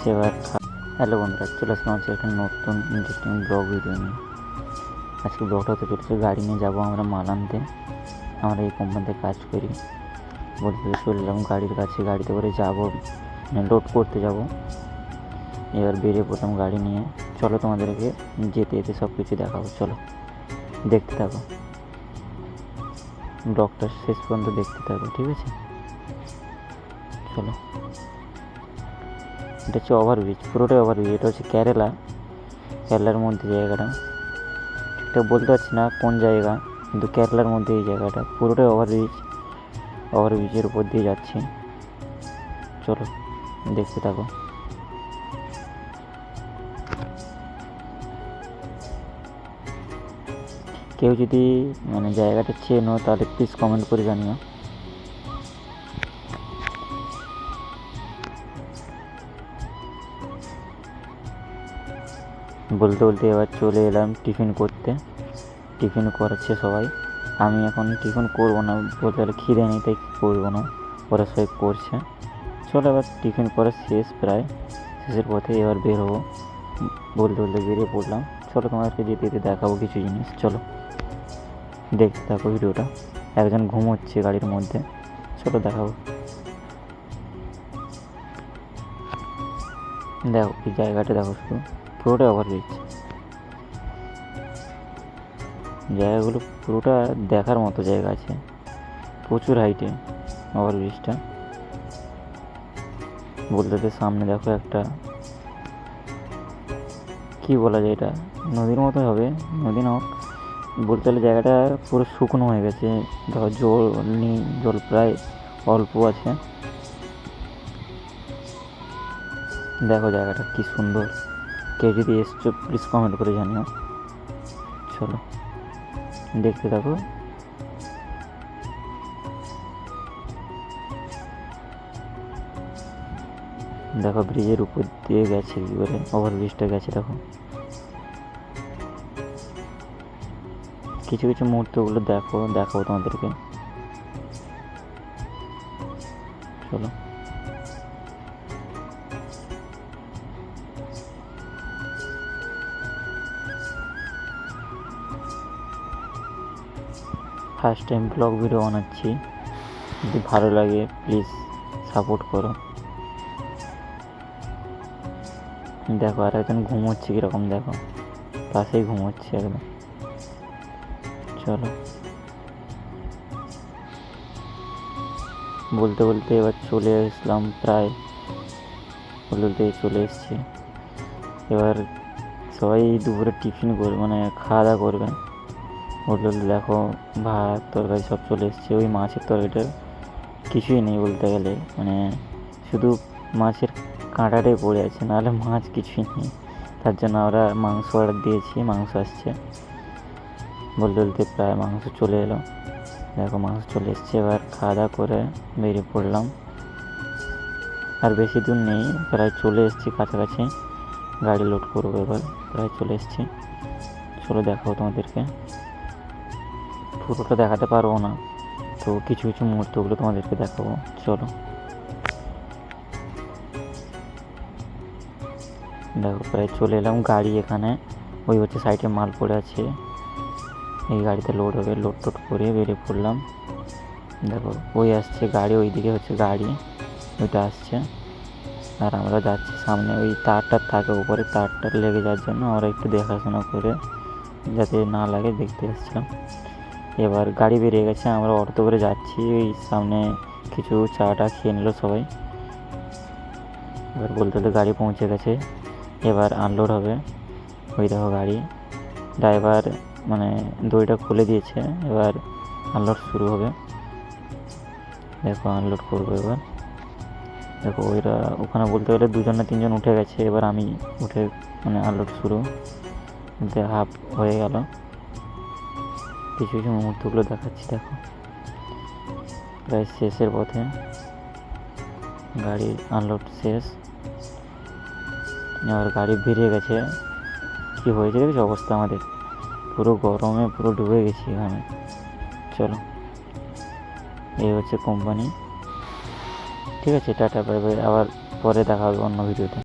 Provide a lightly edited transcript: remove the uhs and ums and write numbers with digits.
এবার হ্যালো বন্ধুরা, চলে আসলাম আজকে একটা নতুন ইন্টারেস্টিং ব্লগ ভিডিও নিয়ে। আজকে ব্লগটা হতে চলেছে গাড়ি নিয়ে যাবো আমরা মাল আনতে। আমরা এই কোম্পানিতে কাজ করি। বলতে চলে এলাম গাড়ির কাছে, গাড়িতে করে যাবো, লোড করতে যাব। এবার বেরিয়ে পড়লাম গাড়ি নিয়ে। চলো তোমাদেরকে যেতে যেতে সব কিছু দেখাবো, চলো দেখতে থাকো, ব্লগটা শেষ পর্যন্ত দেখতে থাকো, ঠিক আছে? চলো। এটা হচ্ছে ওভারব্রিজ, পুরোটাই ওভারব্রিজ। এটা হচ্ছে কেরালার মধ্যে জায়গাটা, ঠিকঠাক বলতে পারছি না কোন জায়গা, কিন্তু কেরালার মধ্যে এই জায়গাটা পুরোটাই ওভারব্রিজের উপর দিয়ে যাচ্ছি। চলো দেখতে থাকো। কেউ যদি জায়গাটা চেনো তাহলে প্লিজ কমেন্ট করে জানিও। বলতে বলতে এবার চলে এলাম টিফিন করতে। টিফিন করাচ্ছে সবাই, আমি এখন টিফিন করবো না, বলতে গেলে খিদে নেই তাই করবো না, ওরা সবাই করছে। চলো এবার টিফিন করা শেষ, প্রায় শেষের পথে এবার বের হবো। বলতে বলতে বেরিয়ে পড়লাম। চলো তোমাদেরকে যেতে যেতে দেখাবো কিছু জিনিস, চলো দেখতে থাকো ভিডিওটা। একজন ঘুমোচ্ছে গাড়ির মধ্যে, চলো দেখাবো। দেখো এই জায়গাটা, দেখো শুধু পুরোটাই ওভারব্রিজ। জায়গাগুলো পুরোটা দেখার মতো জায়গা আছে, প্রচুর হাইটে ওভারব্রিজটা। বলতে সামনে দেখো একটা, কি বলা যায়, এটা নদীর মতো হবে, নদী না হোক, বলতে গেলে জায়গাটা পুরো শুকনো হয়ে গেছে। দেখো জল নেই, জল প্রায় অল্প আছে। দেখো জায়গাটা কি সুন্দর। কেউ যদি এসছো প্লিজ কমেন্ট করে জানিও। চলো দেখতে থাকো। দেখো ব্রিজের উপর দিয়ে গেছে, কি করে ওভারব্রিজটা গেছে দেখো। কিছু কিছু মুহূর্তগুলো দেখাবো তোমাদেরকে। চলো। ফার্স্ট টাইম ব্লগ ভিডিও বানাচ্ছি, যদি ভালো লাগে প্লিজ সাপোর্ট করো। দেখো আর একজন ঘুমোচ্ছে কীরকম, দেখো পাশেই ঘুমোচ্ছে একদম। চলো বলতে বলতে এবার চলে আসলাম, প্রায় বলতে চলে এসছি। এবার সবাই দুপুরে টিফিন করবে, খাওয়া দাওয়া করবে। বলতে দেখো ভাত তরকারি সব চলে এসছে। ওই মাছের তরকারিটা কিছুই নেই বলতে গেলে, শুধু মাছের কাঁটাটাই পড়ে আছে, নাহলে মাছ কিছুই নেই। তার জন্য আমরা মাংস অর্ডার দিয়েছি, মাংস আসছে। বলতে বলতে প্রায় মাংস চলে এলো। দেখো মাংস চলে এসছে। এবার খাওয়া দাওয়া করে বেরিয়ে পড়লাম। আর বেশি দূর নেই, প্রায় চলে এসেছি কাছাকাছি। গাড়ি লোড করবো, এবার প্রায় চলে এসেছি। চলো দেখাবো তোমাদেরকে। পুরোটা দেখাতে পারবো না, তো কিছু কিছু মুহূর্তগুলো তোমাদেরকে দেখাবো। চলো দেখো প্রায় চলে এলাম। গাড়ি এখানে, ওই হচ্ছে সাইডে মাল পড়ে আছে, এই গাড়িতে লোড হবে। লোড টোড করে বেরিয়ে পড়লাম। দেখো ওই আসছে গাড়ি, ওইদিকে হচ্ছে গাড়ি, ওইটা আসছে। আর আমরা যাচ্ছি সামনে। ওই তারটা থাকে উপরে, তারটা লেগে যাওয়ার জন্য আমরা একটু দেখাশোনা করে যাতে না লাগে দেখতে আসছিলাম। এবার গাড়ি বেরিয়ে গেছে, আমরা অটো করে যাচ্ছি। ওই সামনে কিছু চাটা খেয়ে নিল সবাই। এবার বলতে বলতে গাড়ি পৌঁছে গেছে, এবার আনলোড হবে। ওই দেখো গাড়ি, ড্রাইভার দড়িটা খুলে দিয়েছে, এবার আনলোড শুরু হবে। দেখো আনলোড করবো এবার। দেখো ওইরা ওখানে বলতে গেলে 2জন না 3জন উঠে গেছে, এবার আমি উঠে আনলোড শুরু হাফ হয়ে গেল। কিছু কিছু মুহূর্তগুলো দেখাচ্ছি। দেখো প্রায় শেষের পথে, গাড়ি আনলোড শেষ। এবার গাড়ি বেরিয়ে গেছে। কি হয়েছে দেখছি অবস্থা আমাদের, পুরো গরমে পুরো ডুবে গেছি এখানে। চলো এই হচ্ছে কোম্পানি। ঠিক আছে, টাটা বাই বাই, আবার পরে দেখা হবে অন্য ভিডিওতে।